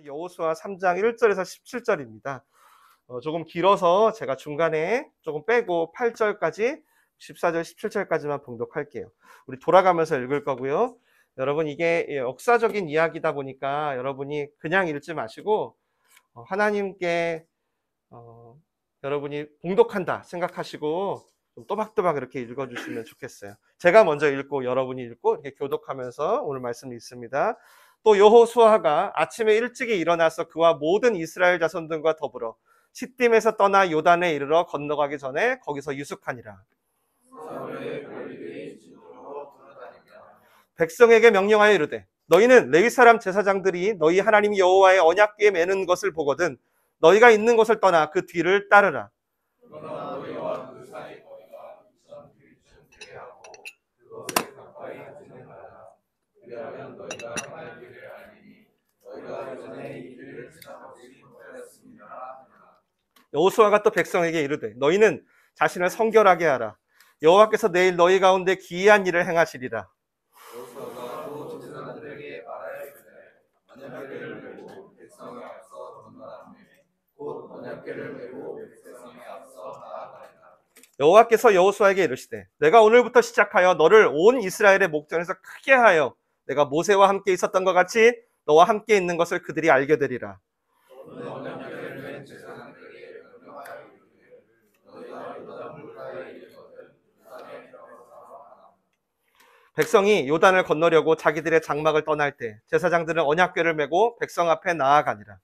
여호수아 3장 1절에서 17절입니다. 조금 길어서 제가 중간에 조금 빼고 8절까지 14절 17절까지만 봉독할게요. 우리 돌아가면서 읽을 거고요. 여러분 이게 역사적인 이야기다 보니까 여러분이 그냥 읽지 마시고 하나님께 여러분이 봉독한다 생각하시고 좀 또박또박 이렇게 읽어주시면 좋겠어요. 제가 먼저 읽고 여러분이 읽고 이렇게 교독하면서 오늘 말씀 읽습니다. 또 여호수아가 아침에 일찍이 일어나서 그와 모든 이스라엘 자손들과 더불어 시딤에서 떠나 요단에 이르러 건너가기 전에 거기서 유숙하니라. 백성에게 명령하여 이르되 너희는 레위 사람 제사장들이 너희 하나님 여호와의 언약궤에 매는 것을 보거든 너희가 있는 곳을 떠나 그 뒤를 따르라. 여호수아가 또 백성에게 이르되 너희는 자신을 성결하게 하라. 여호와께서 내일 너희 가운데 기이한 일을 행하시리라. 여호와께서 여호수아에게 이르시되 내가 오늘부터 시작하여 너를 온 이스라엘의 목전에서 크게 하여 내가 모세와 함께 있었던 것 같이 너와 함께 있는 것을 그들이 알게 되리라. 백성이 요단을 건너려고 자기들의 장막을 떠날 때 제사장들은 언약궤를 메고 백성 앞에 나아가니라.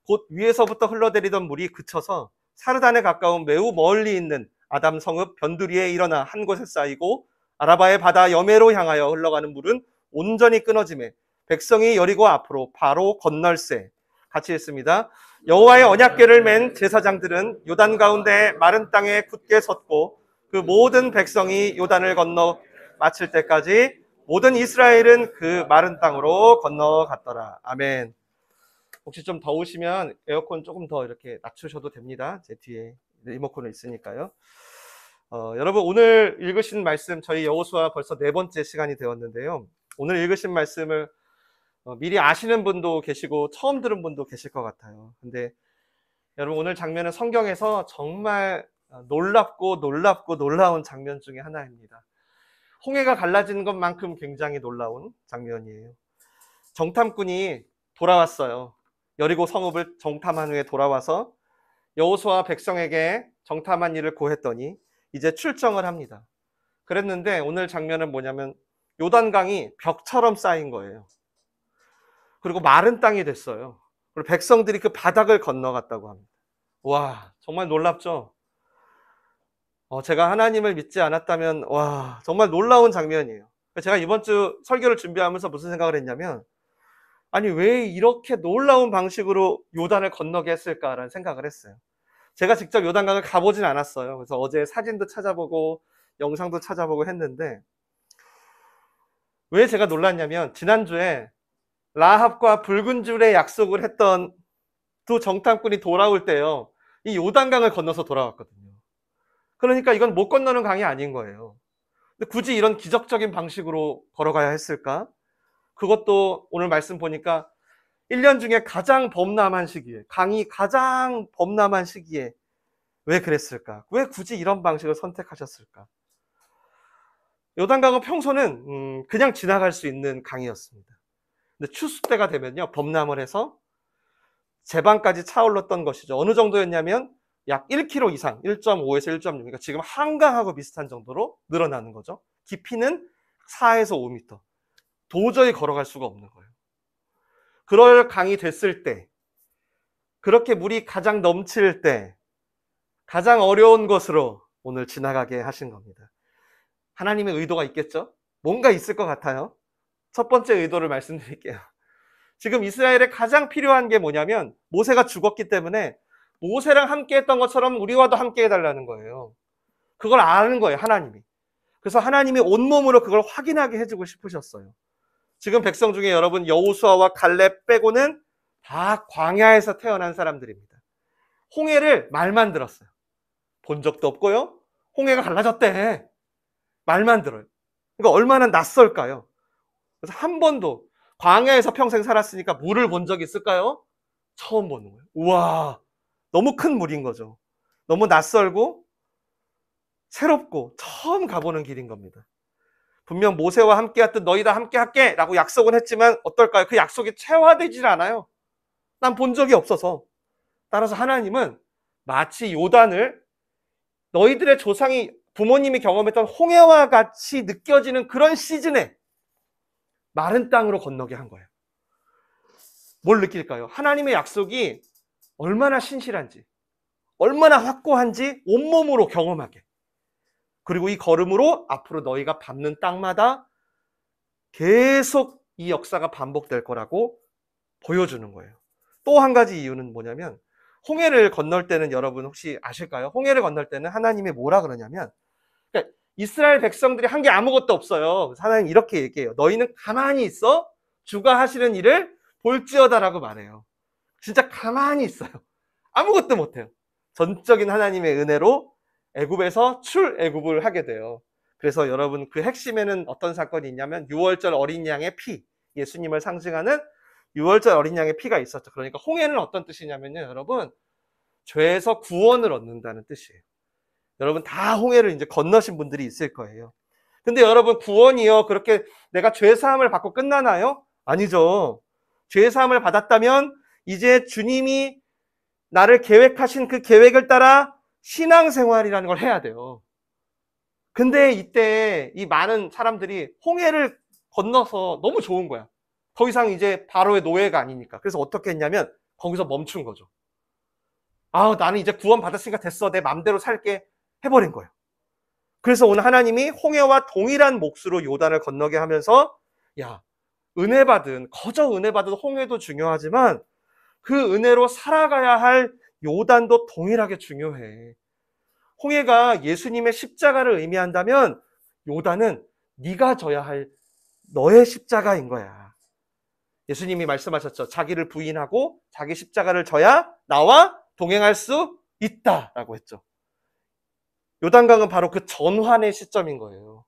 곧 위에서부터 흘러내리던 물이 그쳐서 사르단에 가까운 매우 멀리 있는 아담 성읍 변두리에 일어나 한 곳에 쌓이고 아라바의 바다 여매로 향하여 흘러가는 물은 온전히 끊어지매 백성이 여리고 앞으로 바로 건널세. 같이 읽습니다. 여호와의 언약궤를 맨 제사장들은 요단 가운데 마른 땅에 굳게 섰고 그 모든 백성이 요단을 건너 마칠 때까지 모든 이스라엘은 그 마른 땅으로 건너갔더라. 아멘. 혹시 좀 더우시면 에어컨 조금 더 이렇게 낮추셔도 됩니다. 제 뒤에 리모컨이 있으니까요. 여러분 오늘 읽으신 말씀 저희 여호수아 벌써 4번째 시간이 되었는데요. 오늘 읽으신 말씀을 미리 아시는 분도 계시고 처음 들은 분도 계실 것 같아요. 근데 여러분 오늘 장면은 성경에서 정말 놀랍고 놀라운 장면 중에 하나입니다. 홍해가 갈라지는 것만큼 굉장히 놀라운 장면이에요. 정탐꾼이 돌아왔어요. 여리고 성읍을 정탐한 후에 돌아와서 여호수아 백성에게 정탐한 일을 고했더니 이제 출정을 합니다. 그랬는데 오늘 장면은 뭐냐면 요단강이 벽처럼 쌓인 거예요. 그리고 마른 땅이 됐어요. 그리고 백성들이 그 바닥을 건너갔다고 합니다. 와, 정말 놀랍죠? 제가 하나님을 믿지 않았다면 와, 정말 놀라운 장면이에요. 제가 이번 주 설교를 준비하면서 무슨 생각을 했냐면 아니 왜 이렇게 놀라운 방식으로 요단을 건너게 했을까라는 생각을 했어요. 제가 직접 요단강을 가보진 않았어요. 그래서 어제 사진도 찾아보고 영상도 찾아보고 했는데 왜 제가 놀랐냐면 지난주에 라합과 붉은 줄의 약속을 했던 두 정탐꾼이 돌아올 때요. 이 요단강을 건너서 돌아왔거든요. 그러니까 이건 못 건너는 강이 아닌 거예요. 근데 굳이 이런 기적적인 방식으로 걸어가야 했을까? 그것도 오늘 말씀 보니까 1년 중에 가장 범람한 시기에, 강이 가장 범람한 시기에 왜 그랬을까? 왜 굳이 이런 방식을 선택하셨을까? 요단강은 평소는 그냥 지나갈 수 있는 강이었습니다. 근데 추수 때가 되면요, 범람을 해서 제방까지 차올랐던 것이죠. 어느 정도였냐면 약 1km 이상, 1.5에서 1.6, 그러니까 지금 한강하고 비슷한 정도로 늘어나는 거죠. 깊이는 4에서 5m. 도저히 걸어갈 수가 없는 거예요. 그럴 강이 됐을 때, 그렇게 물이 가장 넘칠 때, 가장 어려운 것으로 오늘 지나가게 하신 겁니다. 하나님의 의도가 있겠죠? 뭔가 있을 것 같아요. 첫 번째 의도를 말씀드릴게요. 지금 이스라엘에 가장 필요한 게 뭐냐면 모세가 죽었기 때문에 모세랑 함께 했던 것처럼 우리와도 함께 해달라는 거예요. 그걸 아는 거예요, 하나님이. 그래서 하나님이 온몸으로 그걸 확인하게 해주고 싶으셨어요. 지금 백성 중에 여러분 여호수아와 갈렙 빼고는 다 광야에서 태어난 사람들입니다. 홍해를 말만 들었어요. 본 적도 없고요. 홍해가 갈라졌대. 말만 들어요. 그러니까 얼마나 낯설까요? 그래서 한 번도 광야에서 평생 살았으니까 물을 본 적이 있을까요? 처음 보는 거예요. 우와, 너무 큰 물인 거죠. 너무 낯설고 새롭고 처음 가보는 길인 겁니다. 분명 모세와 함께 했던 너희 다 함께 할게 라고 약속은 했지만 어떨까요? 그 약속이 체화되질 않아요. 난 본 적이 없어서. 따라서 하나님은 마치 요단을 너희들의 조상이 부모님이 경험했던 홍해와 같이 느껴지는 그런 시즌에 마른 땅으로 건너게 한 거예요. 뭘 느낄까요? 하나님의 약속이 얼마나 신실한지, 얼마나 확고한지 온몸으로 경험하게. 그리고 이 걸음으로 앞으로 너희가 밟는 땅마다 계속 이 역사가 반복될 거라고 보여주는 거예요. 또 한 가지 이유는 뭐냐면 홍해를 건널 때는 여러분 혹시 아실까요? 홍해를 건널 때는 하나님이 뭐라 그러냐면 그러니까 이스라엘 백성들이 한 게 아무것도 없어요. 그래서 하나님 이렇게 얘기해요. 너희는 가만히 있어 주가 하시는 일을 볼지어다라고 말해요. 진짜 가만히 있어요. 아무것도 못해요. 전적인 하나님의 은혜로 애굽에서 출애굽을 하게 돼요. 그래서 여러분 그 핵심에는 어떤 사건이 있냐면 6월절 어린 양의 피, 예수님을 상징하는 6월절 어린 양의 피가 있었죠. 그러니까 홍해는 어떤 뜻이냐면요, 여러분 죄에서 구원을 얻는다는 뜻이에요. 여러분 다 홍해를 이제 건너신 분들이 있을 거예요. 근데 여러분 구원이요 그렇게 내가 죄 사함을 받고 끝나나요? 아니죠. 죄 사함을 받았다면 이제 주님이 나를 계획하신 그 계획을 따라 신앙생활이라는 걸 해야 돼요. 근데 이때 이 많은 사람들이 홍해를 건너서 너무 좋은 거야. 더 이상 이제 바로의 노예가 아니니까. 그래서 어떻게 했냐면 거기서 멈춘 거죠. 아, 나는 이제 구원 받았으니까 됐어. 내 맘대로 살게 해버린 거예요. 그래서 오늘 하나님이 홍해와 동일한 몫으로 요단을 건너게 하면서 야, 거저 은혜 받은 홍해도 중요하지만 그 은혜로 살아가야 할 요단도 동일하게 중요해. 홍해가 예수님의 십자가를 의미한다면 요단은 네가 져야 할 너의 십자가인 거야. 예수님이 말씀하셨죠. 자기를 부인하고 자기 십자가를 져야 나와 동행할 수 있다라고 했죠. 요단강은 바로 그 전환의 시점인 거예요.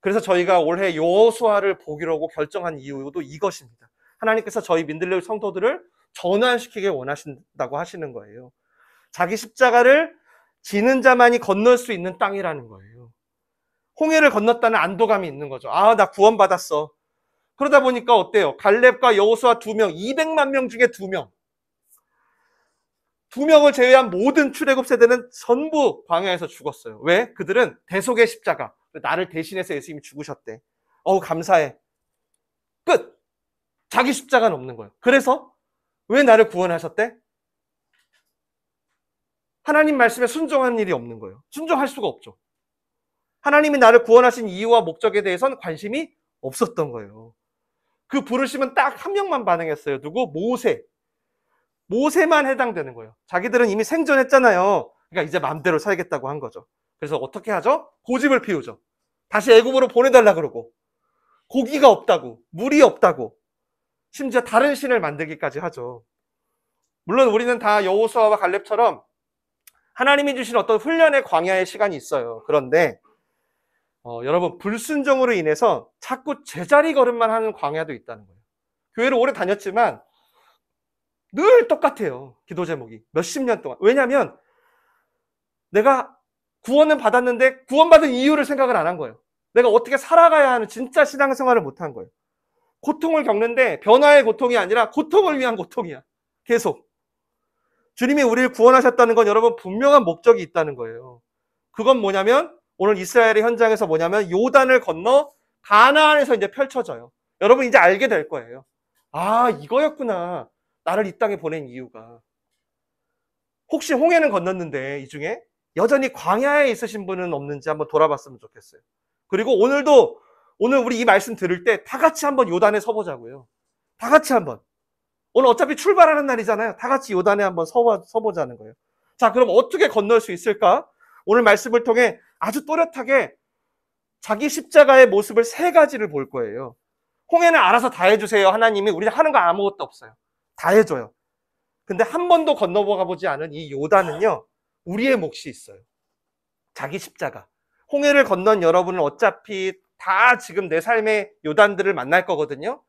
그래서 저희가 올해 여호수아를 보기로 하고 결정한 이유도 이것입니다. 하나님께서 저희 민들레 성도들을 전환시키길 원하신다고 하시는 거예요. 자기 십자가를 지는 자만이 건널 수 있는 땅이라는 거예요. 홍해를 건넜다는 안도감이 있는 거죠. 아, 나 구원받았어. 그러다 보니까 어때요? 갈렙과 여호수아 2명, 200만 명 중에 2명. 2명을 제외한 모든 출애굽 세대는 전부 광야에서 죽었어요. 왜? 그들은 대속의 십자가. 나를 대신해서 예수님이 죽으셨대. 어우, 감사해. 끝! 자기 십자가는 없는 거예요. 그래서 왜 나를 구원하셨대? 하나님 말씀에 순종하는 일이 없는 거예요. 순종할 수가 없죠. 하나님이 나를 구원하신 이유와 목적에 대해서는 관심이 없었던 거예요. 그 부르심은 딱 한 명만 반응했어요. 누구? 모세. 모세만 해당되는 거예요. 자기들은 이미 생존했잖아요. 그러니까 이제 마음대로 살겠다고 한 거죠. 그래서 어떻게 하죠? 고집을 피우죠. 다시 애굽으로 보내달라 그러고 고기가 없다고, 물이 없다고, 심지어 다른 신을 만들기까지 하죠. 물론 우리는 다 여호수아와 갈렙처럼 하나님이 주신 어떤 훈련의 광야의 시간이 있어요. 그런데 여러분 불순종으로 인해서 자꾸 제자리 걸음만 하는 광야도 있다는 거예요. 교회를 오래 다녔지만 늘 똑같아요. 기도 제목이 몇십 년 동안. 왜냐하면 내가 구원은 받았는데 구원받은 이유를 생각을 안 한 거예요. 내가 어떻게 살아가야 하는 진짜 신앙생활을 못 한 거예요. 고통을 겪는데 변화의 고통이 아니라 고통을 위한 고통이야. 계속. 주님이 우리를 구원하셨다는 건 여러분 분명한 목적이 있다는 거예요. 그건 뭐냐면 오늘 이스라엘의 현장에서 뭐냐면 요단을 건너 가나안에서 이제 펼쳐져요. 여러분 이제 알게 될 거예요. 아, 이거였구나. 나를 이 땅에 보낸 이유가. 혹시 홍해는 건넜는데 이 중에 여전히 광야에 있으신 분은 없는지 한번 돌아봤으면 좋겠어요. 그리고 오늘 우리 이 말씀 들을 때 다 같이 한번 요단에 서보자고요. 다 같이 한번. 오늘 어차피 출발하는 날이잖아요. 다 같이 요단에 한번 서보자는 거예요. 자, 그럼 어떻게 건널 수 있을까? 오늘 말씀을 통해 아주 또렷하게 자기 십자가의 모습을 3가지를 볼 거예요. 홍해는 알아서 다 해주세요. 하나님이 우리는 하는 거 아무것도 없어요. 다 해줘요. 근데 한 번도 건너가 보지 않은 이 요단은요. 우리의 몫이 있어요. 자기 십자가. 홍해를 건넌 여러분은 어차피 다 지금 내 삶의 요단들을 만날 거거든요.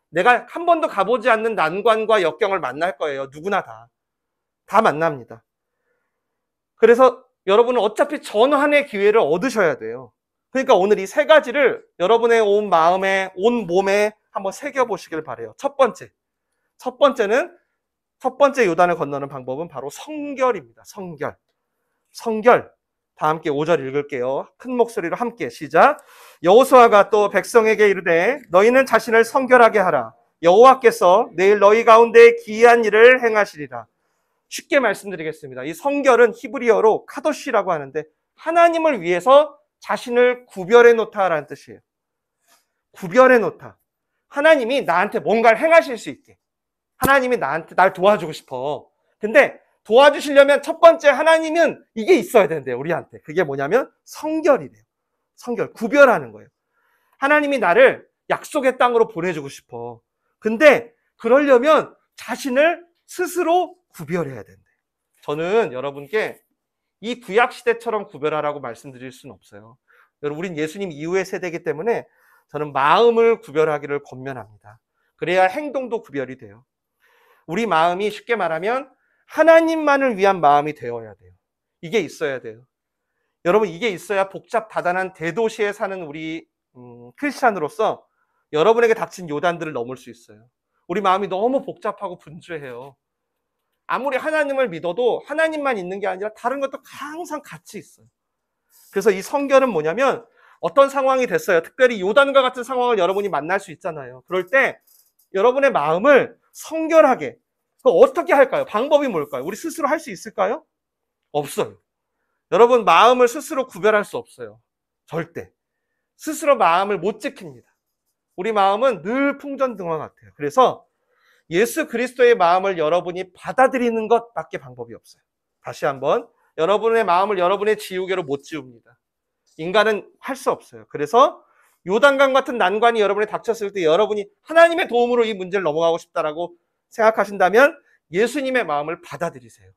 내가 한 번도 가보지 않는 난관과 역경을 만날 거예요. 누구나 다 만납니다. 그래서 여러분은 어차피 전환의 기회를 얻으셔야 돼요. 그러니까 오늘 이 세 가지를 여러분의 온 마음에, 온 몸에 한번 새겨보시길 바래요. 첫 번째는 첫 번째 요단을 건너는 방법은 바로 성결입니다. 성결. 다 함께 5절 읽을게요. 큰 목소리로 함께 시작. 여호수아가 또 백성에게 이르되 너희는 자신을 성결하게 하라. 여호와께서 내일 너희 가운데 기이한 일을 행하시리라. 쉽게 말씀드리겠습니다. 이 성결은 히브리어로 카도시라고 하는데 하나님을 위해서 자신을 구별해 놓다라는 뜻이에요. 구별해 놓다. 하나님이 나한테 뭔가를 행하실 수 있게. 하나님이 날 도와주고 싶어. 근데 도와주시려면 첫 번째 하나님은 이게 있어야 된대요. 우리한테. 그게 뭐냐면 성결이래요. 성결. 구별하는 거예요. 하나님이 나를 약속의 땅으로 보내주고 싶어. 근데 그러려면 자신을 스스로 구별해야 된대. 저는 여러분께 이 구약 시대처럼 구별하라고 말씀드릴 수는 없어요. 여러분, 우린 예수님 이후의 세대이기 때문에 저는 마음을 구별하기를 권면합니다. 그래야 행동도 구별이 돼요. 우리 마음이 쉽게 말하면 하나님만을 위한 마음이 되어야 돼요. 이게 있어야 돼요. 여러분, 이게 있어야 복잡 다단한 대도시에 사는 우리 크리스찬으로서 여러분에게 닥친 요단들을 넘을 수 있어요. 우리 마음이 너무 복잡하고 분주해요. 아무리 하나님을 믿어도 하나님만 있는 게 아니라 다른 것도 항상 같이 있어요. 그래서 이 성결은 뭐냐면 어떤 상황이 됐어요. 특별히 요단과 같은 상황을 여러분이 만날 수 있잖아요. 그럴 때 여러분의 마음을 성결하게, 어떻게 할까요? 방법이 뭘까요? 우리 스스로 할 수 있을까요? 없어요. 여러분, 마음을 스스로 구별할 수 없어요. 절대. 스스로 마음을 못 지킵니다. 우리 마음은 늘 풍전등화 같아요. 그래서 예수 그리스도의 마음을 여러분이 받아들이는 것밖에 방법이 없어요. 다시 한번, 여러분의 마음을 여러분의 지우개로 못 지웁니다. 인간은 할 수 없어요. 그래서 요단강 같은 난관이 여러분에 닥쳤을 때 여러분이 하나님의 도움으로 이 문제를 넘어가고 싶다라고 생각하신다면 예수님의 마음을 받아들이세요.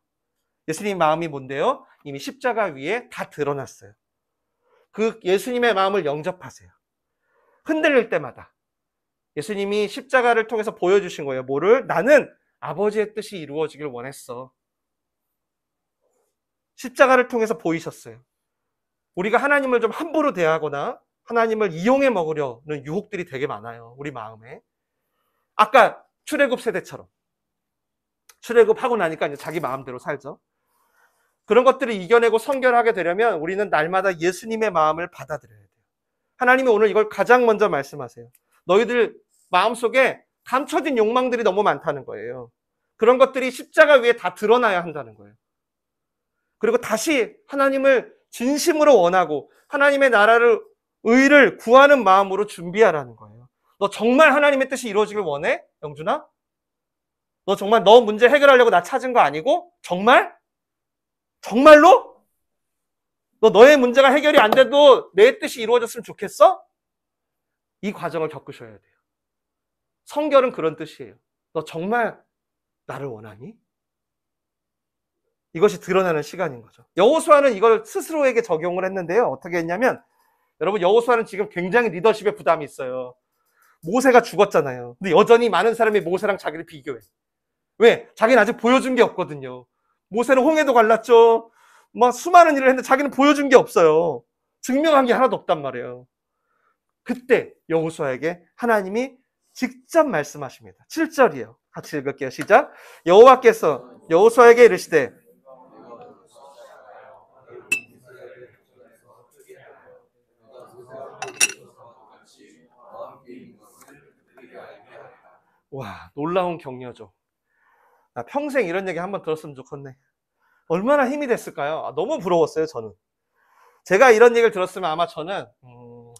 예수님 마음이 뭔데요? 이미 십자가 위에 다 드러났어요. 그 예수님의 마음을 영접하세요. 흔들릴 때마다 예수님이 십자가를 통해서 보여주신 거예요. 뭐를? 나는 아버지의 뜻이 이루어지길 원했어. 십자가를 통해서 보이셨어요. 우리가 하나님을 좀 함부로 대하거나 하나님을 이용해 먹으려는 유혹들이 되게 많아요. 우리 마음에. 아까 출애굽 세대처럼. 출애굽하고 나니까 이제 자기 마음대로 살죠. 그런 것들을 이겨내고 성결하게 되려면 우리는 날마다 예수님의 마음을 받아들여야 돼요. 하나님이 오늘 이걸 가장 먼저 말씀하세요. 너희들 마음속에 감춰진 욕망들이 너무 많다는 거예요. 그런 것들이 십자가 위에 다 드러나야 한다는 거예요. 그리고 다시 하나님을 진심으로 원하고 하나님의 나라를, 의를 구하는 마음으로 준비하라는 거예요. 너 정말 하나님의 뜻이 이루어지길 원해? 영준아? 너 정말 너 문제 해결하려고 나 찾은 거 아니고? 정말? 정말로? 너 너의 문제가 해결이 안 돼도 내 뜻이 이루어졌으면 좋겠어? 이 과정을 겪으셔야 돼요. 성결은 그런 뜻이에요. 너 정말 나를 원하니? 이것이 드러나는 시간인 거죠. 여호수아는 이걸 스스로에게 적용을 했는데요. 어떻게 했냐면, 여러분, 여호수아는 지금 굉장히 리더십에 부담이 있어요. 모세가 죽었잖아요. 근데 여전히 많은 사람이 모세랑 자기를 비교해. 왜? 자기는 아직 보여준 게 없거든요. 모세는 홍해도 갈랐죠. 막 수많은 일을 했는데 자기는 보여준 게 없어요. 증명한 게 하나도 없단 말이에요. 그때 여호수아에게 하나님이 직접 말씀하십니다. 7절이에요. 같이 읽을게요. 시작. 여호와께서 여호수아에게 이르시되 와, 놀라운 격려죠. 나 평생 이런 얘기 한번 들었으면 좋겠네. 얼마나 힘이 됐을까요? 너무 부러웠어요, 저는. 제가 이런 얘기를 들었으면 아마 저는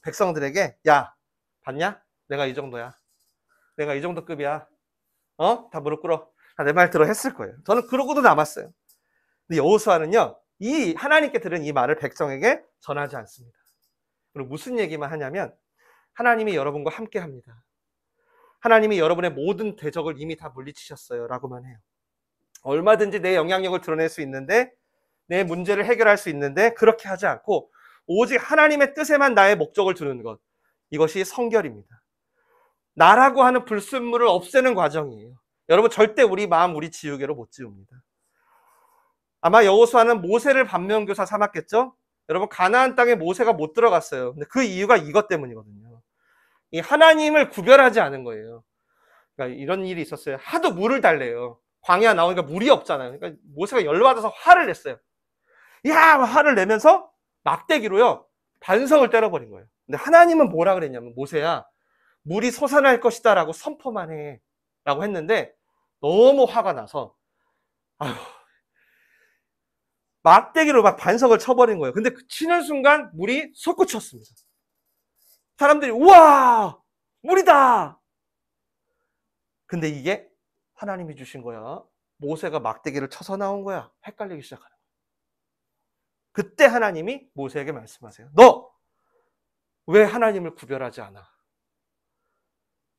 백성들에게 야, 봤냐? 내가 이 정도야. 내가 이 정도 급이야. 다 무릎 꿇어. 내 말 들어 했을 거예요. 저는 그러고도 남았어요. 근데 여호수아는요, 이 하나님께 들은 이 말을 백성에게 전하지 않습니다. 그리고 무슨 얘기만 하냐면 하나님이 여러분과 함께 합니다. 하나님이 여러분의 모든 대적을 이미 다 물리치셨어요. 라고만 해요. 얼마든지 내 영향력을 드러낼 수 있는데 내 문제를 해결할 수 있는데 그렇게 하지 않고 오직 하나님의 뜻에만 나의 목적을 두는 것. 이것이 성결입니다. 나라고 하는 불순물을 없애는 과정이에요. 여러분 절대 우리 마음 우리 지우개로 못 지웁니다. 아마 여호수아는 모세를 반면교사 삼았겠죠? 여러분 가나안 땅에 모세가 못 들어갔어요. 근데 그 이유가 이것 때문이거든요. 이 하나님을 구별하지 않은 거예요. 그러니까 이런 일이 있었어요. 하도 물을 달래요. 광야 나오니까 물이 없잖아요. 그러니까 모세가 열받아서 화를 냈어요. 야! 화를 내면서 막대기로요. 반성을 때려버린 거예요. 근데 하나님은 뭐라 그랬냐면 모세야 물이 솟아날 것이다 라고 선포만 해 라고 했는데 너무 화가 나서 아휴, 막대기로 막 반석을 쳐버린 거예요. 근데 그 치는 순간 물이 솟구쳤습니다. 사람들이 우와 물이다. 근데 이게 하나님이 주신 거야. 모세가 막대기를 쳐서 나온 거야. 헷갈리기 시작하는 거야. 그때 하나님이 모세에게 말씀하세요. 너 왜 하나님을 구별하지 않아?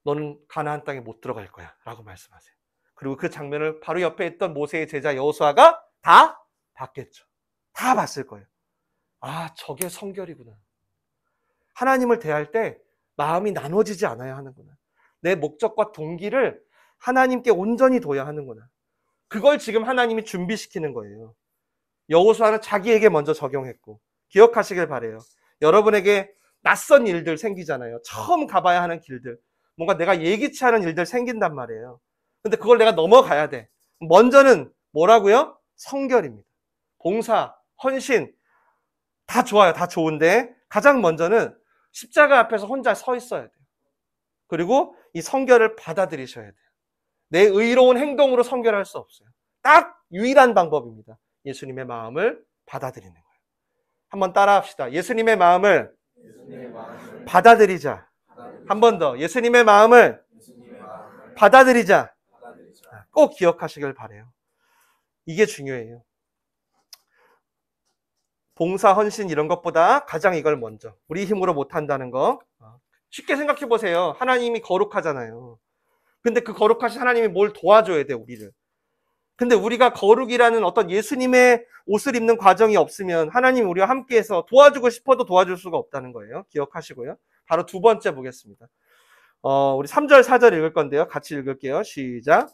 너는 가나안 땅에 못 들어갈 거야 라고 말씀하세요. 그리고 그 장면을 바로 옆에 있던 모세의 제자 여호수아가 다 봤겠죠. 다 봤을 거예요. 아, 저게 성결이구나. 하나님을 대할 때 마음이 나눠지지 않아야 하는구나. 내 목적과 동기를 하나님께 온전히 둬야 하는구나. 그걸 지금 하나님이 준비시키는 거예요. 여호수아는 자기에게 먼저 적용했고 기억하시길 바라요. 여러분에게 낯선 일들 생기잖아요. 처음 가봐야 하는 길들. 뭔가 내가 예기치 않은 일들 생긴단 말이에요. 근데 그걸 내가 넘어가야 돼. 먼저는 뭐라고요? 성결입니다. 봉사, 헌신 다 좋아요. 다 좋은데 가장 먼저는 십자가 앞에서 혼자 서 있어야 돼요. 그리고 이 성결을 받아들이셔야 돼요. 내 의로운 행동으로 성결할 수 없어요. 딱 유일한 방법입니다. 예수님의 마음을 받아들이는 거예요. 한번 따라 합시다. 예수님의 마음을 받아들이자. 한 번 더. 예수님의 마음을 받아들이자. 꼭 기억하시길 바라요. 이게 중요해요. 봉사, 헌신 이런 것보다 가장 이걸 먼저. 우리 힘으로 못한다는 거. 쉽게 생각해 보세요. 하나님이 거룩하잖아요. 근데 그 거룩하신 하나님이 뭘 도와줘야 돼, 우리를. 근데 우리가 거룩이라는 어떤 예수님의 옷을 입는 과정이 없으면 하나님이 우리와 함께해서 도와주고 싶어도 도와줄 수가 없다는 거예요. 기억하시고요. 바로 두 번째 보겠습니다. 우리 3절, 4절 읽을 건데요. 같이 읽을게요. 시작.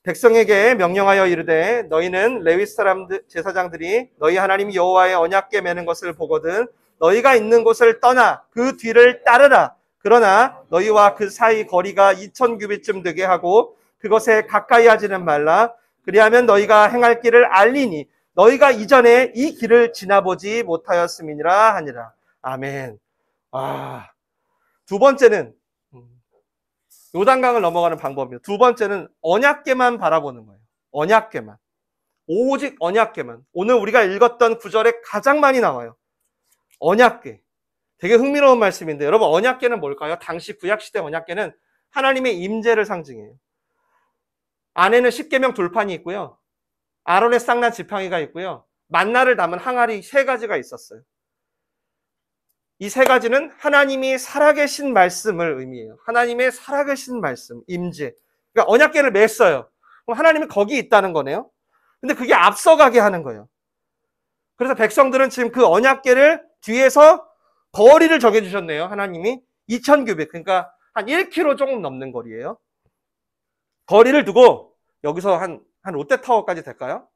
백성에게 명령하여 이르되 너희는 레위 사람들 제사장들이 너희 하나님 여호와의 언약궤 매는 것을 보거든 너희가 있는 곳을 떠나 그 뒤를 따르라. 그러나 너희와 그 사이 거리가 2000규빗쯤 되게 하고 그것에 가까이 하지는 말라. 그리하면 너희가 행할 길을 알리니 너희가 이전에 이 길을 지나보지 못하였음이니라 하니라. 아멘. 두 번째는 요단강을 넘어가는 방법이에요. 두 번째는 언약궤만 바라보는 거예요. 언약궤만. 오직 언약궤만. 오늘 우리가 읽었던 구절에 가장 많이 나와요. 언약궤. 되게 흥미로운 말씀인데 여러분 언약궤는 뭘까요? 당시 구약시대 언약궤는 하나님의 임재를 상징해요. 안에는 십계명 돌판이 있고요. 아론의 쌍난 지팡이가 있고요. 만나를 담은 항아리 3가지가 있었어요. 이 3가지는 하나님이 살아계신 말씀을 의미해요. 하나님의 살아계신 말씀, 임재. 그러니까 언약궤를 맸어요. 그럼 하나님이 거기 있다는 거네요. 근데 그게 앞서가게 하는 거예요. 그래서 백성들은 지금 그 언약궤를 뒤에서 거리를 정해주셨네요. 하나님이 2000규빗, 그러니까 한 1km 조금 넘는 거리예요. 거리를 두고 여기서 한 롯데타워까지 될까요?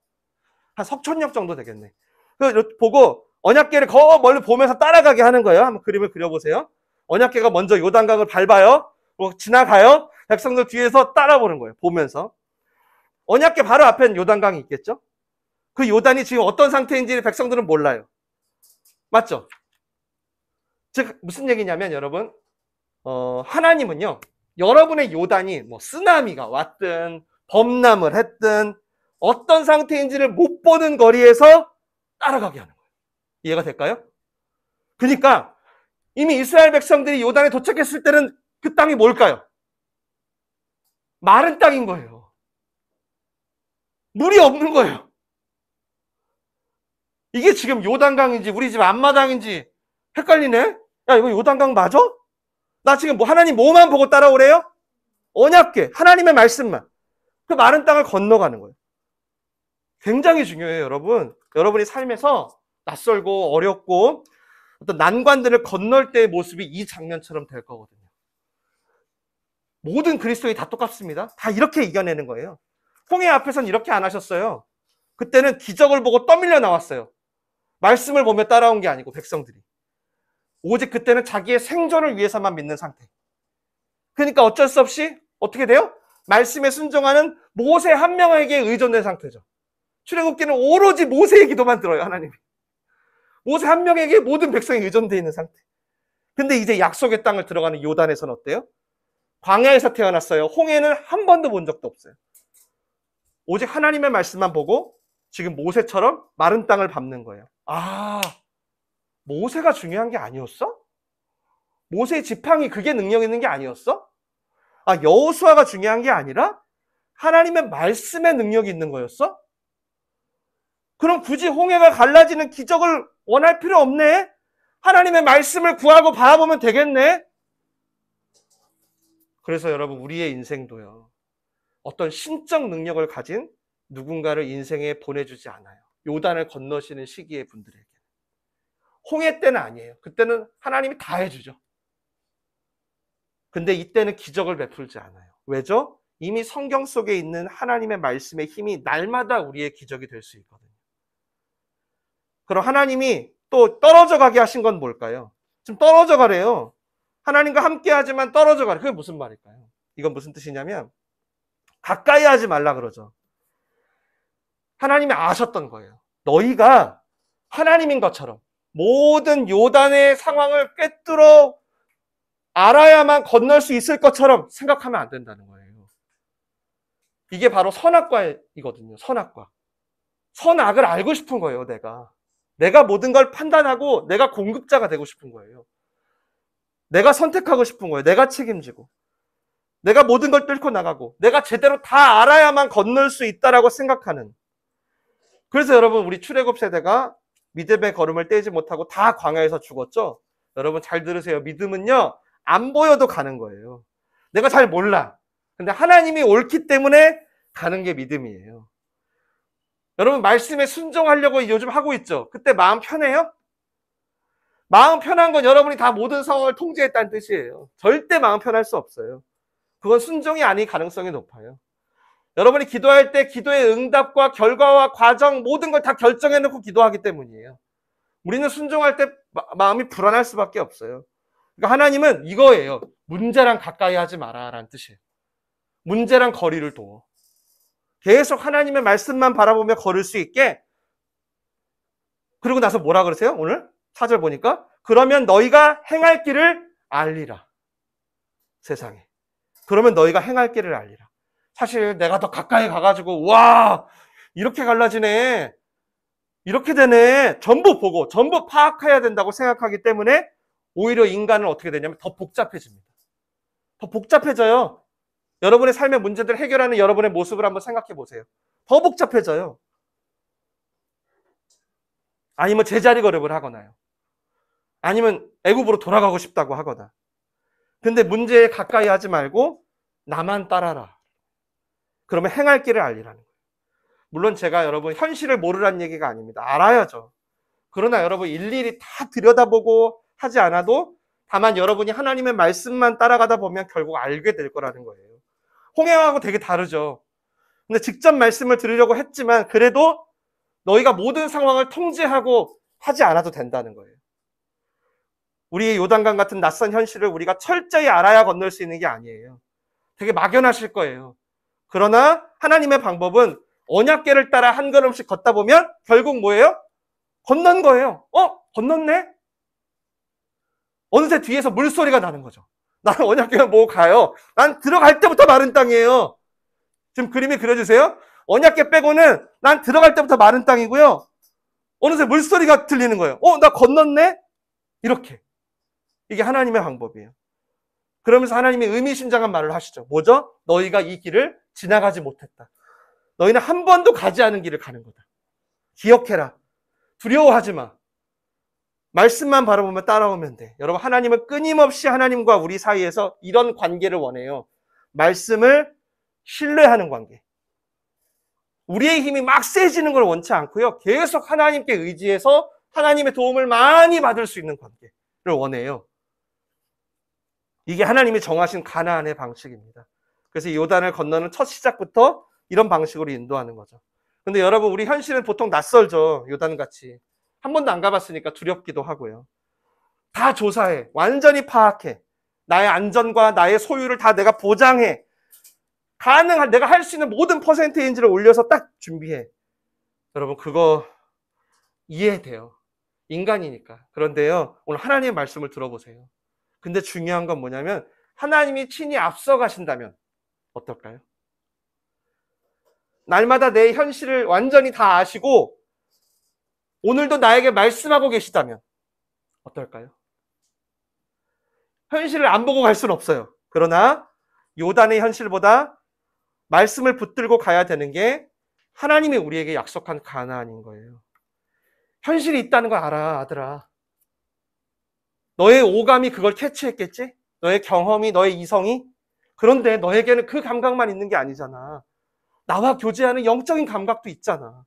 한 석촌역 정도 되겠네. 보고 언약궤를 멀리 보면서 따라가게 하는 거예요. 한번 그림을 그려보세요. 언약궤가 먼저 요단강을 밟아요. 지나가요. 백성들 뒤에서 따라보는 거예요. 보면서. 언약궤 바로 앞엔 요단강이 있겠죠? 그 요단이 지금 어떤 상태인지 백성들은 몰라요. 맞죠? 즉 무슨 얘기냐면 여러분 하나님은요 여러분의 요단이 뭐 쓰나미가 왔든 범람을 했든 어떤 상태인지를 못 보는 거리에서 따라가게 하는 거예요. 이해가 될까요? 그러니까 이미 이스라엘 백성들이 요단에 도착했을 때는 그 땅이 뭘까요? 마른 땅인 거예요. 물이 없는 거예요. 이게 지금 요단강인지 우리 집 앞마당인지 헷갈리네? 야, 이거 요단강 맞아? 나 지금 뭐 하나님 뭐만 보고 따라오래요? 언약궤, 하나님의 말씀만. 그 마른 땅을 건너가는 거예요. 굉장히 중요해요, 여러분. 여러분이 삶에서 낯설고 어렵고 어떤 난관들을 건널 때의 모습이 이 장면처럼 될 거거든요. 모든 그리스도인이 다 똑같습니다. 다 이렇게 이겨내는 거예요. 홍해 앞에서는 이렇게 안 하셨어요. 그때는 기적을 보고 떠밀려 나왔어요. 말씀을 보며 따라온 게 아니고 백성들이. 오직 그때는 자기의 생존을 위해서만 믿는 상태. 그러니까 어쩔 수 없이 어떻게 돼요? 말씀에 순종하는 모세 한 명에게 의존된 상태죠. 출애굽기는 오로지 모세의 기도만 들어요, 하나님이. 모세 한 명에게 모든 백성이 의존되어 있는 상태. 근데 이제 약속의 땅을 들어가는 요단에서는 어때요? 광야에서 태어났어요. 홍해는 한 번도 본 적도 없어요. 오직 하나님의 말씀만 보고 지금 모세처럼 마른 땅을 밟는 거예요. 아, 모세가 중요한 게 아니었어? 모세의 지팡이 그게 능력 있는 게 아니었어? 아, 여호수아가 중요한 게 아니라 하나님의 말씀의 능력이 있는 거였어? 그럼 굳이 홍해가 갈라지는 기적을 원할 필요 없네? 하나님의 말씀을 구하고 바라보면 되겠네? 그래서 여러분, 우리의 인생도요, 어떤 신적 능력을 가진 누군가를 인생에 보내주지 않아요. 요단을 건너시는 시기의 분들에게. 홍해 때는 아니에요. 그때는 하나님이 다 해주죠. 근데 이때는 기적을 베풀지 않아요. 왜죠? 이미 성경 속에 있는 하나님의 말씀의 힘이 날마다 우리의 기적이 될 수 있거든요. 그럼 하나님이 또 떨어져 가게 하신 건 뭘까요? 지금 떨어져 가래요. 하나님과 함께 하지만 떨어져 가래. 그게 무슨 말일까요? 이건 무슨 뜻이냐면 가까이 하지 말라 그러죠. 하나님이 아셨던 거예요. 너희가 하나님인 것처럼 모든 요단의 상황을 꿰뚫어 알아야만 건널 수 있을 것처럼 생각하면 안 된다는 거예요. 이게 바로 선악과이거든요. 선악과. 선악을 알고 싶은 거예요, 내가 모든 걸 판단하고 내가 공급자가 되고 싶은 거예요. 내가 선택하고 싶은 거예요. 내가 책임지고. 내가 모든 걸 뚫고 나가고 내가 제대로 다 알아야만 건널 수 있다라고 생각하는. 그래서 여러분, 우리 출애굽 세대가 믿음의 걸음을 떼지 못하고 다 광야에서 죽었죠. 여러분 잘 들으세요. 믿음은요, 안 보여도 가는 거예요. 내가 잘 몰라. 근데 하나님이 옳기 때문에 가는 게 믿음이에요. 여러분, 말씀에 순종하려고 요즘 하고 있죠. 그때 마음 편해요? 마음 편한 건 여러분이 다 모든 상황을 통제했다는 뜻이에요. 절대 마음 편할 수 없어요. 그건 순종이 아닐 가능성이 높아요. 여러분이 기도할 때 기도의 응답과 결과와 과정 모든 걸 다 결정해놓고 기도하기 때문이에요. 우리는 순종할 때 마음이 불안할 수밖에 없어요. 그러니까 하나님은 이거예요. 문제랑 가까이 하지 마라 라는 뜻이에요. 문제랑 거리를 둬. 계속 하나님의 말씀만 바라보며 걸을 수 있게. 그러고 나서 뭐라 그러세요? 오늘 4절 보니까 그러면 너희가 행할 길을 알리라. 세상에. 그러면 너희가 행할 길을 알리라. 사실 내가 더 가까이 가가지고 와 이렇게 갈라지네, 이렇게 되네, 전부 보고 전부 파악해야 된다고 생각하기 때문에 오히려 인간은 어떻게 되냐면 더 복잡해집니다. 더 복잡해져요. 여러분의 삶의 문제들을 해결하는 여러분의 모습을 한번 생각해 보세요. 더 복잡해져요. 아니면 제자리 걸음을 하거나요. 아니면 애굽으로 돌아가고 싶다고 하거나. 근데 문제에 가까이 하지 말고 나만 따라라. 그러면 행할 길을 알리라는 거예요. 물론 제가 여러분 현실을 모르라는 얘기가 아닙니다. 알아야죠. 그러나 여러분 일일이 다 들여다보고 하지 않아도 다만 여러분이 하나님의 말씀만 따라가다 보면 결국 알게 될 거라는 거예요. 홍해하고 되게 다르죠. 근데 직접 말씀을 들으려고 했지만 그래도 너희가 모든 상황을 통제하고 하지 않아도 된다는 거예요. 우리의 요단강 같은 낯선 현실을 우리가 철저히 알아야 건널 수 있는 게 아니에요. 되게 막연하실 거예요. 그러나 하나님의 방법은 언약궤를 따라 한 걸음씩 걷다 보면 결국 뭐예요? 건넌 거예요. 건넜네? 어느새 뒤에서 물소리가 나는 거죠. 나는 언약궤를 보고 가요. 난 들어갈 때부터 마른 땅이에요. 지금 그림이 그려주세요. 언약궤 빼고는 난 들어갈 때부터 마른 땅이고요. 어느새 물소리가 들리는 거예요. 나 건넜네? 이렇게. 이게 하나님의 방법이에요. 그러면서 하나님이 의미심장한 말을 하시죠. 뭐죠? 너희가 이 길을 지나가지 못했다. 너희는 한 번도 가지 않은 길을 가는 거다. 기억해라. 두려워하지 마. 말씀만 바라보면 따라오면 돼. 여러분, 하나님은 끊임없이 하나님과 우리 사이에서 이런 관계를 원해요. 말씀을 신뢰하는 관계. 우리의 힘이 막 세지는 걸 원치 않고요. 계속 하나님께 의지해서 하나님의 도움을 많이 받을 수 있는 관계를 원해요. 이게 하나님이 정하신 가나안의 방식입니다. 그래서 요단을 건너는 첫 시작부터 이런 방식으로 인도하는 거죠. 근데 여러분, 우리 현실은 보통 낯설죠. 요단같이. 한 번도 안 가봤으니까 두렵기도 하고요. 다 조사해. 완전히 파악해. 나의 안전과 나의 소유를 다 내가 보장해. 가능한, 내가 할 수 있는 모든 퍼센테이지를 올려서 딱 준비해. 여러분, 그거 이해돼요. 인간이니까. 그런데요, 오늘 하나님의 말씀을 들어보세요. 근데 중요한 건 뭐냐면, 하나님이 친히 앞서가신다면 어떨까요? 날마다 내 현실을 완전히 다 아시고 오늘도 나에게 말씀하고 계시다면 어떨까요? 현실을 안 보고 갈 수는 없어요. 그러나 요단의 현실보다 말씀을 붙들고 가야 되는 게 하나님이 우리에게 약속한 가나안인 거예요. 현실이 있다는 걸 알아, 아들아. 너의 오감이 그걸 캐치했겠지? 너의 경험이, 너의 이성이? 그런데 너에게는 그 감각만 있는 게 아니잖아. 나와 교제하는 영적인 감각도 있잖아.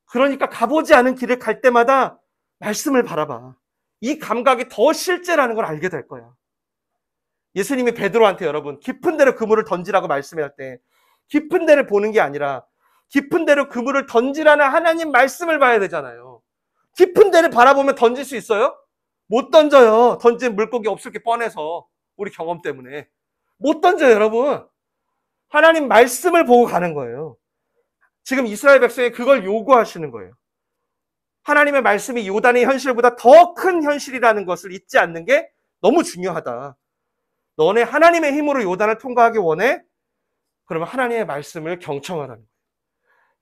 그러니까 가보지 않은 길을 갈 때마다 말씀을 바라봐. 이 감각이 더 실제라는 걸 알게 될 거야. 예수님이 베드로한테 여러분 깊은 데로 그물을 던지라고 말씀할 때 깊은 데를 보는 게 아니라 깊은 데로 그물을 던지라는 하나님 말씀을 봐야 되잖아요. 깊은 데를 바라보면 던질 수 있어요? 못 던져요. 던진 물고기 없을 게 뻔해서 우리 경험 때문에. 못 던져요, 여러분. 하나님 말씀을 보고 가는 거예요. 지금 이스라엘 백성이 그걸 요구하시는 거예요. 하나님의 말씀이 요단의 현실보다 더 큰 현실이라는 것을 잊지 않는 게 너무 중요하다. 너네 하나님의 힘으로 요단을 통과하기 원해? 그러면 하나님의 말씀을 경청하라는 거예요.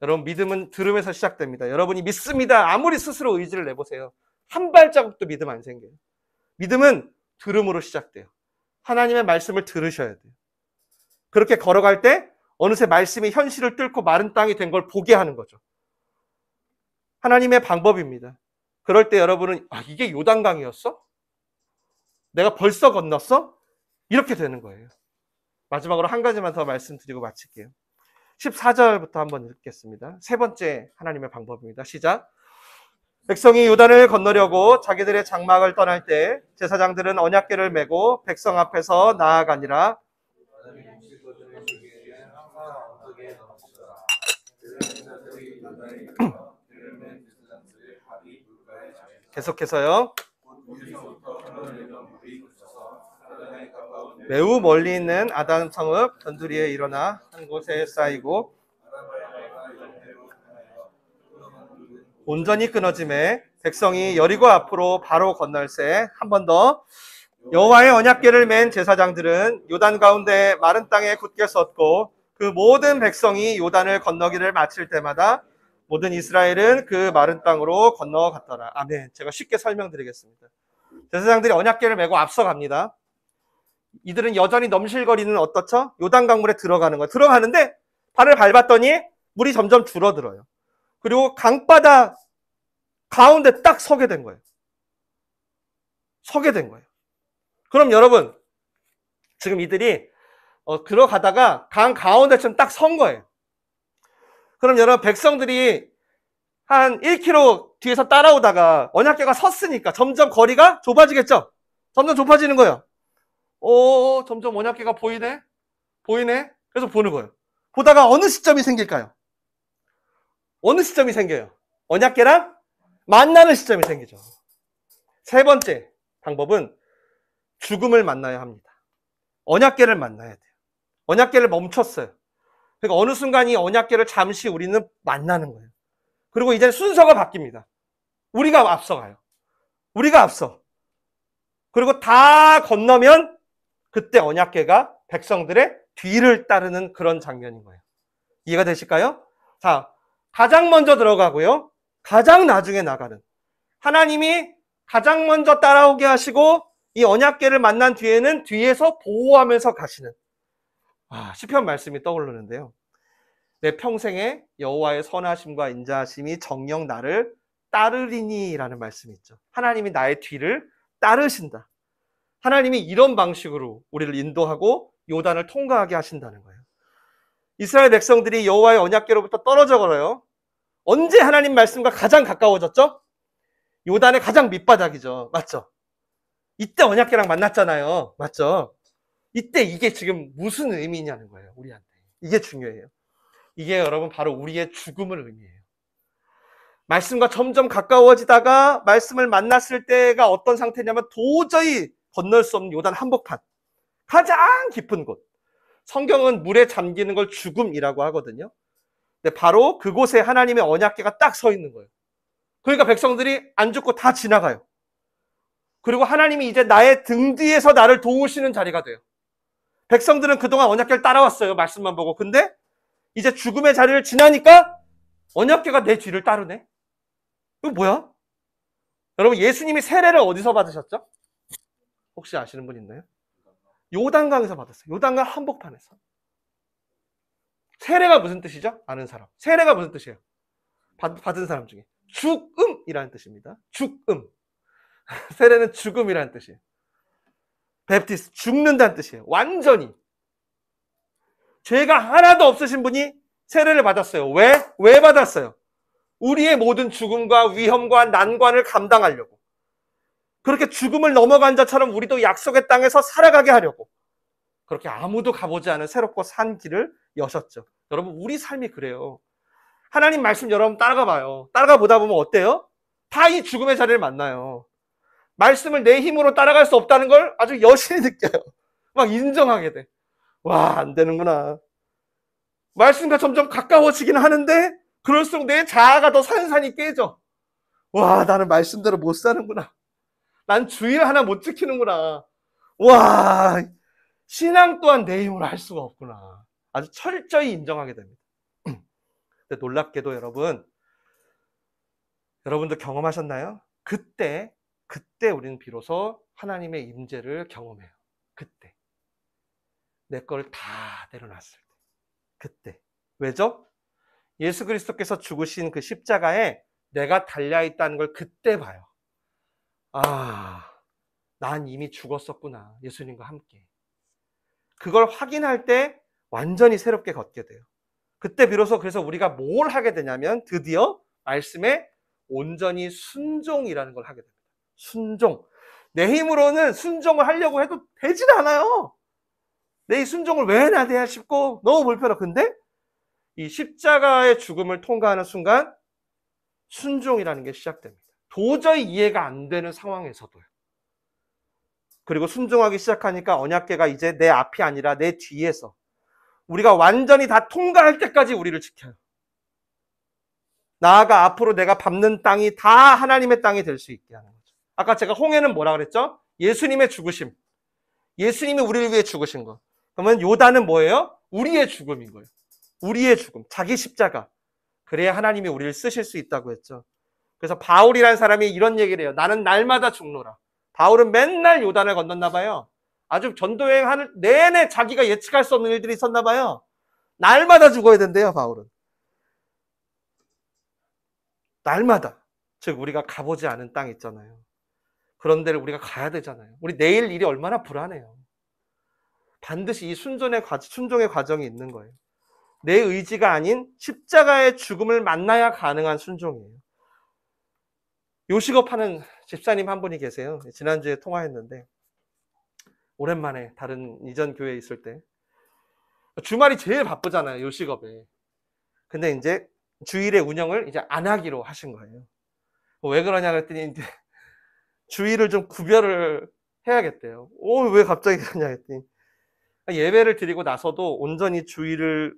여러분, 믿음은 들음에서 시작됩니다. 여러분이 믿습니다. 아무리 스스로 의지를 내보세요. 한 발자국도 믿음 안 생겨요. 믿음은 들음으로 시작돼요. 하나님의 말씀을 들으셔야 돼요. 그렇게 걸어갈 때 어느새 말씀이 현실을 뚫고 마른 땅이 된 걸 보게 하는 거죠. 하나님의 방법입니다. 그럴 때 여러분은 이게 요단강이었어? 내가 벌써 건넜어? 이렇게 되는 거예요. 마지막으로 한 가지만 더 말씀드리고 마칠게요. 14절부터 한번 읽겠습니다. 세 번째 하나님의 방법입니다. 시작. 백성이 요단을 건너려고 자기들의 장막을 떠날 때 제사장들은 언약궤를 메고 백성 앞에서 나아가니라. 계속해서요. 매우 멀리 있는 아담 성읍 변두리에 일어나 한 곳에 쌓이고 온전히 끊어짐에 백성이 여리고 앞으로 바로 건널새. 한 번 더. 여호와의 언약궤를 맨 제사장들은 요단 가운데 마른 땅에 굳게 섰고 그 모든 백성이 요단을 건너기를 마칠 때마다 모든 이스라엘은 그 마른 땅으로 건너갔더라. 아멘. 제가 쉽게 설명드리겠습니다. 제사장들이 언약궤를 메고 앞서갑니다. 이들은 여전히 넘실거리는 어떻죠? 요단 강물에 들어가는 거예요. 들어가는데 발을 밟았더니 물이 점점 줄어들어요. 그리고 강바다 가운데 딱 서게 된 거예요. 서게 된 거예요. 그럼 여러분, 지금 이들이 들어가다가 강 가운데쯤 딱 선 거예요. 그럼 여러분, 백성들이 한 1km 뒤에서 따라오다가 언약궤가 섰으니까 점점 거리가 좁아지겠죠? 점점 좁아지는 거예요. 점점 언약궤가 보이네? 보이네? 그래서 보는 거예요. 보다가 어느 시점이 생길까요? 어느 시점이 생겨요? 언약궤랑 만나는 시점이 생기죠. 세 번째 방법은 죽음을 만나야 합니다. 언약궤를 만나야 돼요. 언약궤를 멈췄어요. 그러니까 어느 순간 이 언약궤를 잠시 우리는 만나는 거예요. 그리고 이제 순서가 바뀝니다. 우리가 앞서가요. 우리가 앞서. 그리고 다 건너면 그때 언약궤가 백성들의 뒤를 따르는 그런 장면인 거예요. 이해가 되실까요? 자, 가장 먼저 들어가고요. 가장 나중에 나가는. 하나님이 가장 먼저 따라오게 하시고 이 언약궤를 만난 뒤에는 뒤에서 보호하면서 가시는 시편 말씀이 떠오르는데요. 내 평생에 여호와의 선하심과 인자하심이 정녕 나를 따르리니라는 말씀이 있죠. 하나님이 나의 뒤를 따르신다. 하나님이 이런 방식으로 우리를 인도하고 요단을 통과하게 하신다는 거예요. 이스라엘 백성들이 여호와의 언약궤로부터 떨어져 걸어요. 언제 하나님 말씀과 가장 가까워졌죠? 요단의 가장 밑바닥이죠. 맞죠? 이때 언약궤랑 만났잖아요. 맞죠? 이때 이게 지금 무슨 의미냐는 거예요. 우리한테. 이게 중요해요. 이게 여러분 바로 우리의 죽음을 의미해요. 말씀과 점점 가까워지다가 말씀을 만났을 때가 어떤 상태냐면 도저히 건널 수 없는 요단 한복판. 가장 깊은 곳. 성경은 물에 잠기는 걸 죽음이라고 하거든요. 근데 바로 그곳에 하나님의 언약궤가 딱 서 있는 거예요. 그러니까 백성들이 안 죽고 다 지나가요. 그리고 하나님이 이제 나의 등 뒤에서 나를 도우시는 자리가 돼요. 백성들은 그동안 언약궤를 따라왔어요. 말씀만 보고. 근데 이제 죽음의 자리를 지나니까 언약궤가 내 뒤를 따르네. 이거 뭐야? 여러분, 예수님이 세례를 어디서 받으셨죠? 혹시 아시는 분 있나요? 요단강에서 받았어요. 요단강 한복판에서. 세례가 무슨 뜻이죠? 아는 사람. 세례가 무슨 뜻이에요? 받은 사람 중에. 죽음이라는 뜻입니다. 죽음. 세례는 죽음이라는 뜻이에요. 베프티스, 죽는다는 뜻이에요. 완전히. 죄가 하나도 없으신 분이 세례를 받았어요. 왜? 왜 받았어요? 우리의 모든 죽음과 위험과 난관을 감당하려고. 그렇게 죽음을 넘어간 자처럼 우리도 약속의 땅에서 살아가게 하려고. 그렇게 아무도 가보지 않은 새롭고 산 길을 여셨죠. 여러분, 우리 삶이 그래요. 하나님 말씀 여러분 따라가 봐요. 따라가 보다 보면 어때요? 다 이 죽음의 자리를 만나요. 말씀을 내 힘으로 따라갈 수 없다는 걸 아주 여실히 느껴요. 막 인정하게 돼. 와, 안 되는구나. 말씀과 점점 가까워지긴 하는데 그럴수록 내 자아가 더 산산이 깨져. 와, 나는 말씀대로 못 사는구나. 난 주의를 하나 못 지키는구나. 와, 신앙 또한 내 힘으로 할 수가 없구나. 아주 철저히 인정하게 됩니다. 근데 놀랍게도 여러분도 경험하셨나요? 그때 우리는 비로소 하나님의 임재를 경험해요. 그때. 내 거를 다 내려놨을 때. 그때. 왜죠? 예수 그리스도께서 죽으신 그 십자가에 내가 달려있다는 걸 그때 봐요. 아, 난 이미 죽었었구나. 예수님과 함께. 그걸 확인할 때 완전히 새롭게 걷게 돼요. 그때 비로소 그래서 우리가 뭘 하게 되냐면 드디어 말씀에 온전히 순종이라는 걸 하게 됩니다. 순종. 내 힘으로는 순종을 하려고 해도 되질 않아요. 내 이 순종을 왜 해야 돼 싶고 너무 불편하고. 근데 이 십자가의 죽음을 통과하는 순간 순종이라는 게 시작됩니다. 도저히 이해가 안 되는 상황에서도요. 그리고 순종하기 시작하니까 언약궤가 이제 내 앞이 아니라 내 뒤에서 우리가 완전히 다 통과할 때까지 우리를 지켜요. 나아가 앞으로 내가 밟는 땅이 다 하나님의 땅이 될 수 있게 하는 거죠. 아까 제가 홍해는 뭐라 그랬죠? 예수님의 죽으심. 예수님이 우리를 위해 죽으신 거. 그러면 요단은 뭐예요? 우리의 죽음인 거예요. 우리의 죽음. 자기 십자가. 그래야 하나님이 우리를 쓰실 수 있다고 했죠. 그래서 바울이라는 사람이 이런 얘기를 해요. 나는 날마다 죽노라. 바울은 맨날 요단을 건넜나 봐요. 아주 전도여행하는 내내 자기가 예측할 수 없는 일들이 있었나 봐요. 날마다 죽어야 된대요, 바울은. 날마다. 즉 우리가 가보지 않은 땅 있잖아요. 그런 데를 우리가 가야 되잖아요. 우리 내일 일이 얼마나 불안해요. 반드시 이 순종의 과정이 있는 거예요. 내 의지가 아닌 십자가의 죽음을 만나야 가능한 순종이에요. 요식업하는 집사님 한 분이 계세요. 지난주에 통화했는데 오랜만에 다른 이전 교회에 있을 때 주말이 제일 바쁘잖아요, 요식업에. 근데 이제 주일의 운영을 이제 안 하기로 하신 거예요. 왜 그러냐 그랬더니 이제 주일을 좀 구별을 해야겠대요. 왜 갑자기 그러냐 했더니 예배를 드리고 나서도 온전히 주일을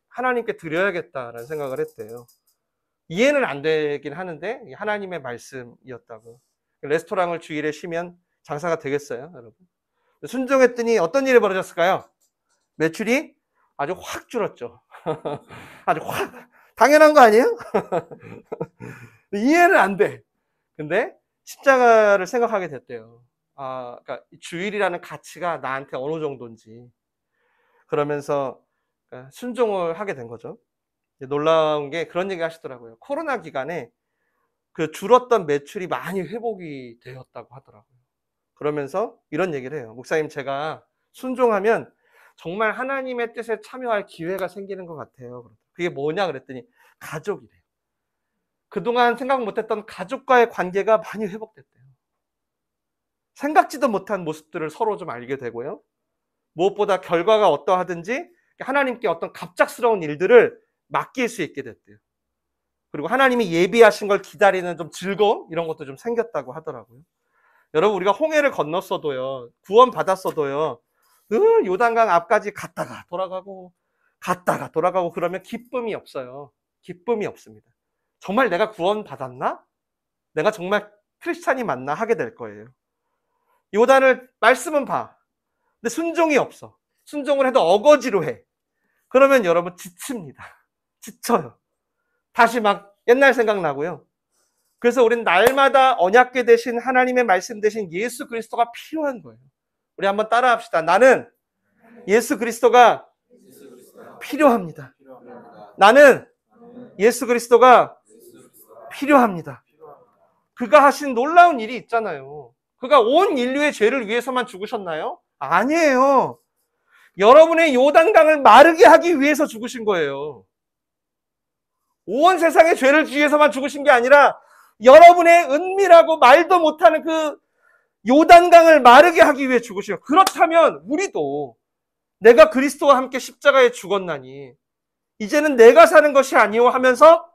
하나님께 드려야겠다라는 생각을 했대요. 이해는 안 되긴 하는데 하나님의 말씀이었다고. 레스토랑을 주일에 쉬면 장사가 되겠어요, 여러분? 순종했더니 어떤 일이 벌어졌을까요? 매출이 아주 확 줄었죠. 아주 확. 당연한 거 아니에요? 이해는 안 돼. 근데 십자가를 생각하게 됐대요. 그러니까 주일이라는 가치가 나한테 어느 정도인지. 그러면서 순종을 하게 된 거죠. 놀라운 게 그런 얘기 하시더라고요. 코로나 기간에 그 줄었던 매출이 많이 회복이 되었다고 하더라고요. 그러면서 이런 얘기를 해요. 목사님, 제가 순종하면 정말 하나님의 뜻에 참여할 기회가 생기는 것 같아요. 그게 뭐냐 그랬더니 가족이래요. 그동안 생각 못했던 가족과의 관계가 많이 회복됐대요. 생각지도 못한 모습들을 서로 좀 알게 되고요. 무엇보다 결과가 어떠하든지 하나님께 어떤 갑작스러운 일들을 맡길 수 있게 됐대요. 그리고 하나님이 예비하신 걸 기다리는 좀 즐거움 이런 것도 좀 생겼다고 하더라고요. 여러분 우리가 홍해를 건넜어도요. 구원 받았어도요. 늘 요단강 앞까지 갔다가 돌아가고 그러면 기쁨이 없어요. 기쁨이 없습니다. 정말 내가 구원 받았나? 내가 정말 크리스찬이 맞나 하게 될 거예요. 요단을 말씀은 봐. 근데 순종이 없어. 순종을 해도 어거지로 해. 그러면 여러분 지칩니다. 지쳐요. 다시 막 옛날 생각나고요. 그래서 우린 날마다 언약궤 대신 하나님의 말씀 대신 예수 그리스도가 필요한 거예요. 우리 한번 따라합시다. 나는 예수 그리스도가 필요합니다. 나는 예수 그리스도가 필요합니다. 그가 하신 놀라운 일이 있잖아요. 그가 온 인류의 죄를 위해서만 죽으셨나요? 아니에요. 여러분의 요단강을 마르게 하기 위해서 죽으신 거예요. 온 세상의 죄를 위해서만 죽으신 게 아니라 여러분의 은밀하고 말도 못하는 그 요단강을 마르게 하기 위해 죽으셔요. 그렇다면 우리도 내가 그리스도와 함께 십자가에 죽었나니 이제는 내가 사는 것이 아니오 하면서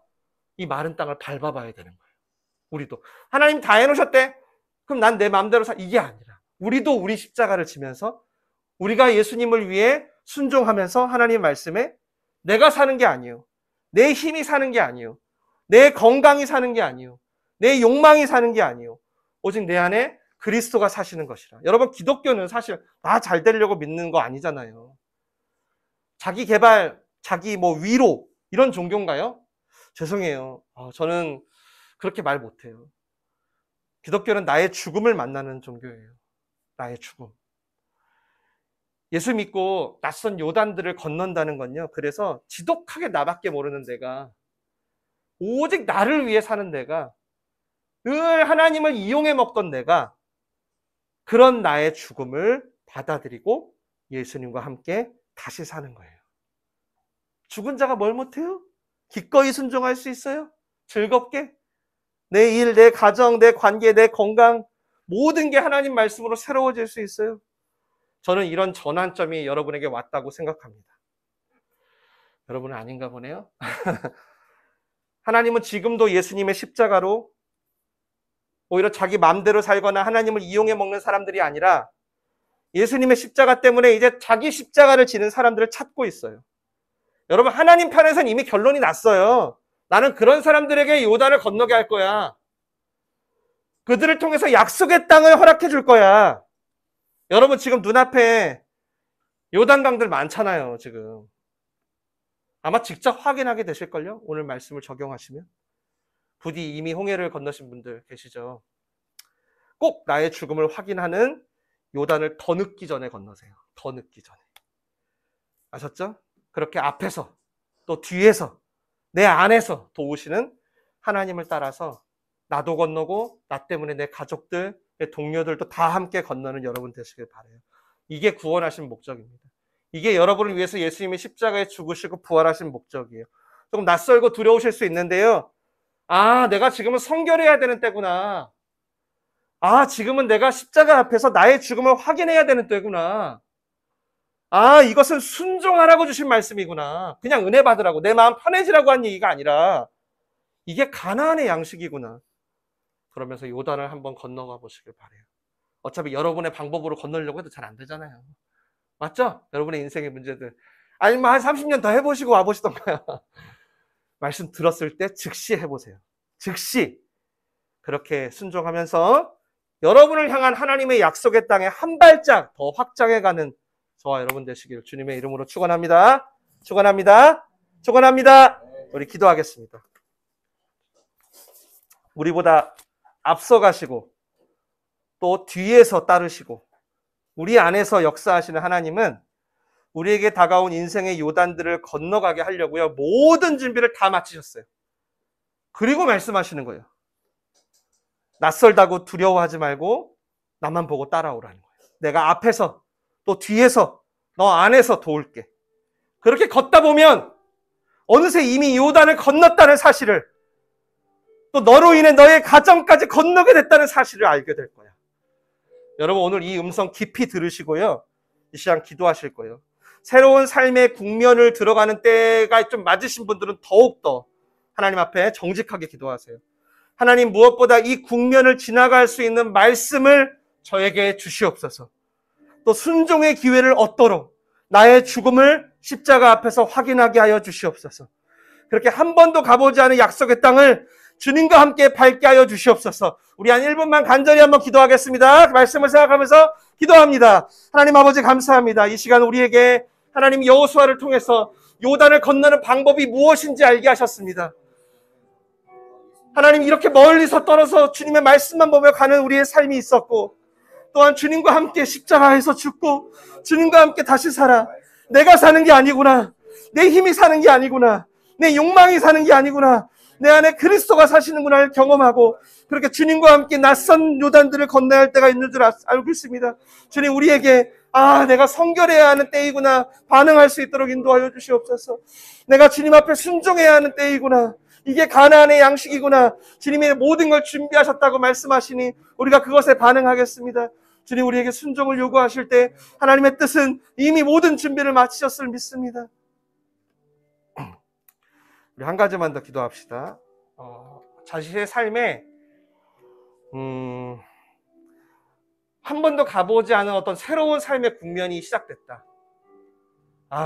이 마른 땅을 밟아봐야 되는 거예요. 우리도 하나님 다 해놓으셨대. 그럼 난 내 마음대로 이게 아니라 우리도 우리 십자가를 지면서 우리가 예수님을 위해 순종하면서 하나님 말씀에 내가 사는 게 아니에요. 내 힘이 사는 게 아니에요. 내 건강이 사는 게 아니에요. 내 욕망이 사는 게 아니에요. 오직 내 안에 그리스도가 사시는 것이라. 여러분 기독교는 사실 나 잘 되려고 믿는 거 아니잖아요. 자기 개발, 자기 위로 이런 종교인가요? 죄송해요. 저는 그렇게 말 못해요. 기독교는 나의 죽음을 만나는 종교예요. 나의 죽음. 예수 믿고 낯선 요단들을 건넌다는 건요. 그래서 지독하게 나밖에 모르는 내가 오직 나를 위해 사는 내가 늘 하나님을 이용해 먹던 내가 그런 나의 죽음을 받아들이고 예수님과 함께 다시 사는 거예요. 죽은 자가 뭘 못해요? 기꺼이 순종할 수 있어요? 즐겁게? 내 일, 내 가정, 내 관계, 내 건강 모든 게 하나님 말씀으로 새로워질 수 있어요. 저는 이런 전환점이 여러분에게 왔다고 생각합니다. 여러분은 아닌가 보네요. 하나님은 지금도 예수님의 십자가로 오히려 자기 마음대로 살거나 하나님을 이용해 먹는 사람들이 아니라 예수님의 십자가 때문에 이제 자기 십자가를 지는 사람들을 찾고 있어요. 여러분 하나님 편에서는 이미 결론이 났어요. 나는 그런 사람들에게 요단을 건너게 할 거야. 그들을 통해서 약속의 땅을 허락해 줄 거야. 여러분 지금 눈앞에 요단강들 많잖아요. 지금 아마 직접 확인하게 되실걸요. 오늘 말씀을 적용하시면. 부디 이미 홍해를 건너신 분들 계시죠. 꼭 나의 죽음을 확인하는 요단을 더 늦기 전에 건너세요. 더 늦기 전에. 아셨죠? 그렇게 앞에서 또 뒤에서 내 안에서 도우시는 하나님을 따라서 나도 건너고 나 때문에 내 가족들, 내 동료들도 다 함께 건너는 여러분 되시길 바라요. 이게 구원하신 목적입니다. 이게 여러분을 위해서 예수님이 십자가에 죽으시고 부활하신 목적이에요. 조금 낯설고 두려우실 수 있는데요. 내가 지금은 성결해야 되는 때구나. 지금은 내가 십자가 앞에서 나의 죽음을 확인해야 되는 때구나. 이것은 순종하라고 주신 말씀이구나. 그냥 은혜 받으라고, 내 마음 편해지라고 한 얘기가 아니라 이게 가나안의 양식이구나. 그러면서 요단을 한번 건너가 보시길 바라요. 어차피 여러분의 방법으로 건너려고 해도 잘 안 되잖아요. 맞죠? 여러분의 인생의 문제들. 아니면 한 30년 더 해보시고 와보시던가요. 말씀 들었을 때 즉시 해보세요. 즉시 그렇게 순종하면서 여러분을 향한 하나님의 약속의 땅에 한 발짝 더 확장해가는 저와 여러분 되시길 주님의 이름으로 축원합니다. 축원합니다. 축원합니다. 우리 기도하겠습니다. 우리보다 앞서가시고 또 뒤에서 따르시고 우리 안에서 역사하시는 하나님은 우리에게 다가온 인생의 요단들을 건너가게 하려고요. 모든 준비를 다 마치셨어요. 그리고 말씀하시는 거예요. 낯설다고 두려워하지 말고 나만 보고 따라오라는 거예요. 내가 앞에서 또 뒤에서 너 안에서 도울게. 그렇게 걷다 보면 어느새 이미 요단을 건넜다는 사실을, 또 너로 인해 너의 가정까지 건너게 됐다는 사실을 알게 될 거야. 여러분, 오늘 이 음성 깊이 들으시고요, 이 시간 기도하실 거예요. 새로운 삶의 국면을 들어가는 때가 좀 맞으신 분들은 더욱더 하나님 앞에 정직하게 기도하세요. 하나님, 무엇보다 이 국면을 지나갈 수 있는 말씀을 저에게 주시옵소서. 또 순종의 기회를 얻도록 나의 죽음을 십자가 앞에서 확인하게 하여 주시옵소서. 그렇게 한 번도 가보지 않은 약속의 땅을 주님과 함께 밟게 하여 주시옵소서. 우리 한 1분만 간절히 한번 기도하겠습니다. 말씀을 생각하면서 기도합니다. 하나님 아버지, 감사합니다. 이 시간 우리에게 하나님 여호수아를 통해서 요단을 건너는 방법이 무엇인지 알게 하셨습니다. 하나님, 이렇게 멀리서 떨어져 주님의 말씀만 보며 가는 우리의 삶이 있었고, 또한 주님과 함께 십자가에서 죽고 주님과 함께 다시 살아. 내가 사는 게 아니구나. 내 힘이 사는 게 아니구나. 내 욕망이 사는 게 아니구나. 내 안에 그리스도가 사시는구나를 경험하고, 그렇게 주님과 함께 낯선 요단들을 건너야 할 때가 있는 줄 알고 있습니다. 주님, 우리에게 내가 성결해야 하는 때이구나 반응할 수 있도록 인도하여 주시옵소서. 내가 주님 앞에 순종해야 하는 때이구나. 이게 가나안의 양식이구나. 주님이 모든 걸 준비하셨다고 말씀하시니 우리가 그것에 반응하겠습니다. 주님, 우리에게 순종을 요구하실 때 하나님의 뜻은 이미 모든 준비를 마치셨을 믿습니다. 우리 한 가지만 더 기도합시다. 자신의 삶에 한 번도 가보지 않은 어떤 새로운 삶의 국면이 시작됐다.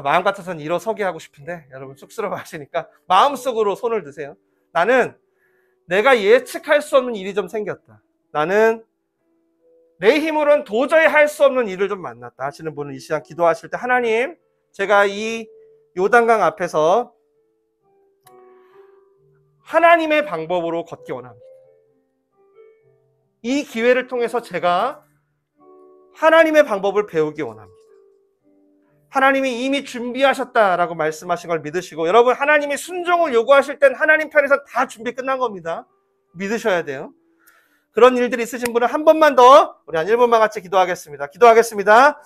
마음 같아서는 일어서게 하고 싶은데 여러분 쑥스러워 하시니까 마음속으로 손을 드세요. 나는 내가 예측할 수 없는 일이 좀 생겼다. 나는 내 힘으로는 도저히 할 수 없는 일을 좀 만났다 하시는 분은 이 시간 기도하실 때, 하나님, 제가 이 요단강 앞에서 하나님의 방법으로 걷기 원합니다. 이 기회를 통해서 제가 하나님의 방법을 배우기 원합니다. 하나님이 이미 준비하셨다라고 말씀하신 걸 믿으시고, 여러분, 하나님이 순종을 요구하실 땐 하나님 편에서 다 준비 끝난 겁니다. 믿으셔야 돼요. 그런 일들이 있으신 분은 한 번만 더 우리 한 1분만 같이 기도하겠습니다.